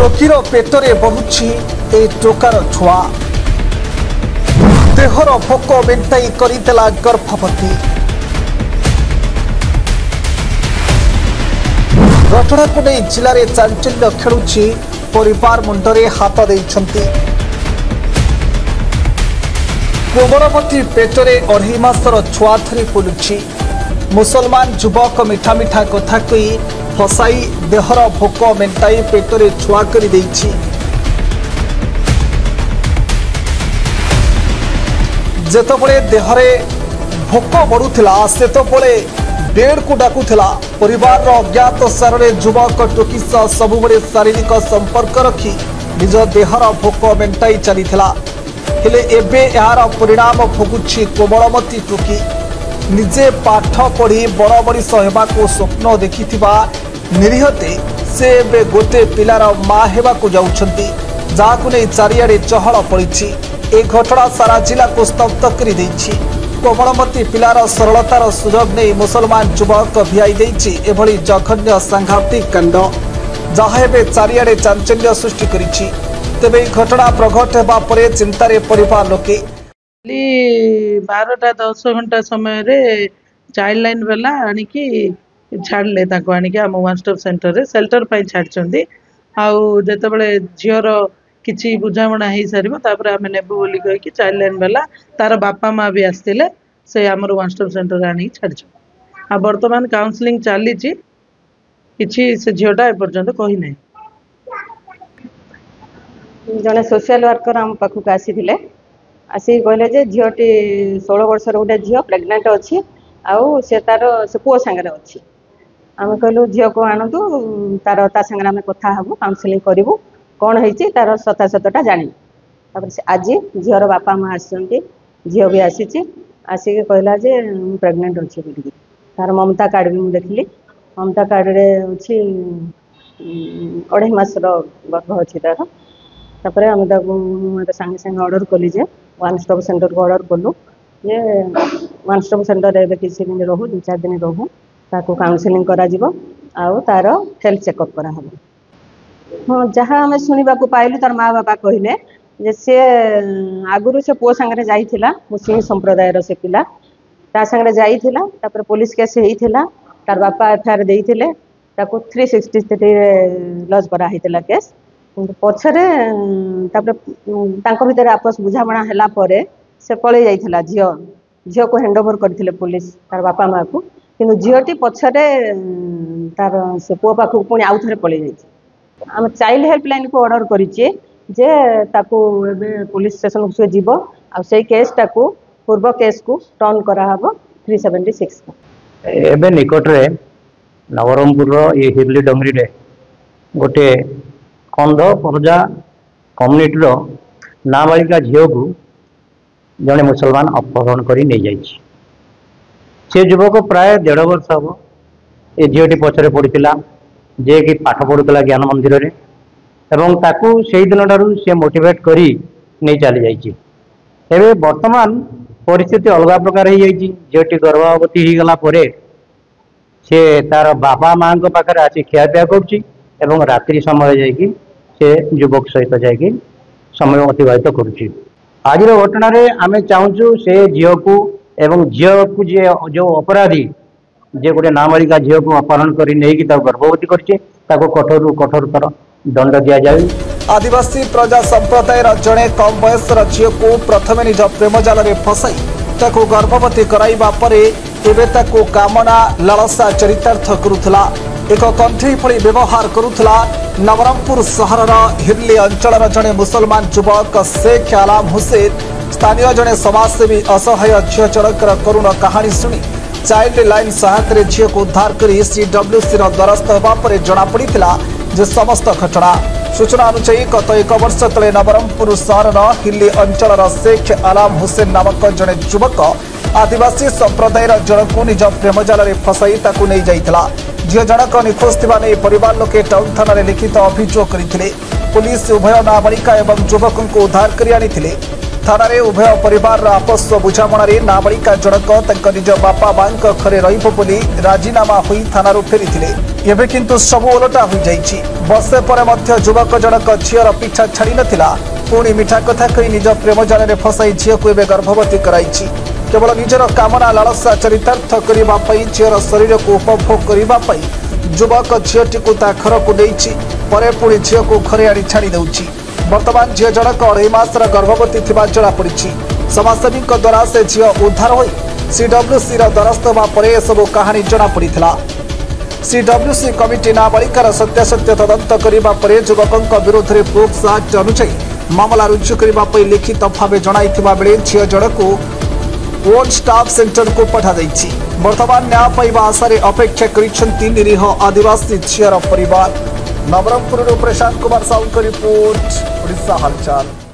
टोकीर पेटरे बहुछि ए टोकार छुआ देहर भोक मेन्टाई करदेला गर्भवती। घटना को नहीं जिले में चांचल्य खेलुछि परिवार मुंडरे हाथ देइछंती। कोमलमती पेटरे 2.5 मासर छुआ धरी बुलुछि। मुसलमान युवक मिठा मिठा कथा कही फसाई देहर भोक मेन्टाई पेटरे छुआ कर देइछि। जेतबळे देहरे भोक बढ़ुथिला सेतबळे बेड को डाकुथिला। परिवार अज्ञात सारे युवक टोकी सह सबुबळे शारीरिक संपर्क रखी निज देहर भोक मेन्टाई चलीथिला। हेले एबे यार परिणाम भोगुछि कोमलमती टोकी। निजे पाठ पढ़ी बड़ मनीष हेबाको स्वप्न देखिथिबा निरीहते से एबे गोटे पिलार मां हेबाको जाउछंती, जाहाकु नै चारिआडे चहल पड़िछि। ए घटना सारा जिला को स्तब्ध कर देइछि। कोमलमती पिलार सरलतार सुजोग नहीं मुसलमान युवक भिआई देइछि एभली जघन्य सांघातिक कांड, जहा एबे चारिआडे चांचल्य सृष्टि करिछि। तेबे घटना प्रघट हेबा परे चिंतारे परिवार लोके 12:10 समय रे चाइल्ड लाइन वाला आनिकी छाड़ले ताको आनिकी हम वन स्टॉप सेंटर रे शेल्टर पई छाडचंदी। आउ जेतेबेले झियर किछि बुझामणा हेई सारिबो तापर आमे नेबु बोली कहि कि चाइल्ड लाइन वाला तार बापा माँ भी आस्तिले से हमर वन स्टॉप सेंटर रे आनिकी छाडचो। आ वर्तमान काउंसलिंग चाली छि, किछि से झियोटा ए पर्यंत कहि नै। जने सोशल वर्कर आम पाखक आसी आसिक कहले जे झीटी 16 वर्षर गोटे झील प्रेग्नेंट अच्छी आउ से तार से पुओ सांगे अच्छी। आम कहलु झील को आणतु तार ता सांगे आम कथा हबु काउंसलिंग करूँ कौन होती तार सत्यासत्यटा जानी। आज झीर बापा माँ आसती झील भी आसी आसिक कहला जे प्रेग्नेंट अच्छी बोलिकी। तार ममता कार्ड भी मुझे देखली। ममता कार्ड रे अच्छी 2.5 मासर गर्भ अच्छी तार। तापर आम सांगे सांगे ऑर्डर कली जे वन स्टॉप सेंटर को ऑर्डर कलु जे वन स्टॉप सेंटर एबे किसी दिन रहू 2-4 दिन रहू ताको काउंसलिंग करा जिवो आउ तार हेल्थ चेकअप करा हबो। हाँ जहाँ आम शुणा पाइलु तार माँ बापा कहले जे से आगुरी से पुओ सांगे जाइथिला मुस्लिम संप्रदायर से पिला ता सांगे जाइथिला। तापर पुलिस केस हेइथिला तार बापा एफआईआर देइथिले ताको 363 लॉज करा हेइथिला केस। पछरे भीतर आपस बुझामणा हैला परे से पळे जाइथिला। झियो को हैंड ओवर करथिले पुलिस तार बापा माँ को, किंतु झियोटी पछरे तार से पुओ पाखु पुणी आउ थरे पळे जाइछि। हम चाइल्ड हेल्पलाइन को ऑर्डर करिछि जे ताको एबे पुलिस स्टेशन से जीवो आ सेई केस टाको पूर्व केस को टर्न करा हबो 376 को। एबे निकट रे नवरंगपुर रो ये हिरली डंगरी रे गोटे कंध परजा कम्युनिटी रो नाबालिका झील को जड़े मुसलमान अपहरण कर नहीं जाइए। से युवक प्राय 1.5 वर्ष हम ये झीलटी पछरे पड़ा जे कि पाठ पढ़ुला ज्ञान मंदिर रे एवं ताकू से दिन ठारू से मोटिवेट करी नहीं चली जाइए। वर्तमान परिस्थिति अलग प्रकार हो जाइए। झीलटी गर्भवती हो गला परे से तार बापा माँ पाखे आसी खियापिया करुच्ची एवं रात्रि समय जाकि से युवक सहित जाकि समय अतिबाहित करुच्ची। आज घटना रे आमे चाहूँ से झील को एवं झील को जो अपराधी जे गोटे नाबालिका झील को अपहरण कर गर्भवती करछे ताको कठोर कठोरतर दंड दिया जाए। आदिवासी प्रजा संप्रदाय जड़े कम बयसर झील को प्रथमे निज प्रेम जाल में फसाई ताको गर्भवती कराइबा परे एबे ताको कामना लालसा चरितार्थ करुथला एक कंठेई फड़ी व्यवहार करुथला। नवरंगपुर सहरर हिरली अंचल जड़े मुसलमान युवक शेख आलाम हुसैन स्थानीय जड़े समाजसेवी असहाय झील जनकर करुण कहानी शुणी चाइल्ड लाइन सहायता झील को उद्धार कर CWC द्वारस्थ होगा पर जमापड़ी जे समस्त घटना। सूचना अनुसार गत 1 वर्ष तले नवरंगपुर सहरर हिरली अंचल शेख आलाम हुसैन नामक जड़े युवक आदिवासी संप्रदायर जन को निज प्रेम जाल में फसाई ताकू नहीं जाइथिला। झील जनक निखोज थिबा नै परिवार लोके टाउन थाना लिखित अभियोग करथिले। पुलिस उभय नाबालिका एवं युवक को उद्धार कर आनिथिले। थाना रे उभय परिवार आपस बुझामणार नाबालिका जनक तंक निज बापा मां घरे रहिब बोली राजीनामा होई थानारू फेरीथिले। एबे किंतु सबु ओलटा होई जाईछि। बसे पर मध्य युवक जनक झीर पीछा छाड़ी नथिला। पुणी मिठा कथा कही निज प्रेम जाल में फसाई झील को गर्भवती कराई। केवल निजर कामना लालसा चरितार्थ करने झीर शरीर को उपभोग करने युवक झीटी को घर को नहीं पुणी झील को घरे आनी छाड़ी देउछि। वर्तमान झील जनक 2.5 मासर गर्भवती जनापड़ी। समाजसेवी द्वारा से झील उद्धार हो CWC द्वारस्थ होगा सब कहानी जनापड़ी। CWC कमिटी नाबालिकार सत्यासत्य तदंत करने युवक विरोध में पोक्स एक्ट अनुसार मामला रुजु करने लिखित भाव जनाइथिबा बेले झील जनक ओन स्टाफ सेंटर को पठा जाइछि। वर्तमान न्याय पाइबा आशारे अपेक्षा करिसेंति निरीह आदिवासी झील परिवार। नवरंगपुर प्रशांत कुमार साहू रिपोर्ट, ओडिशा हालचाल।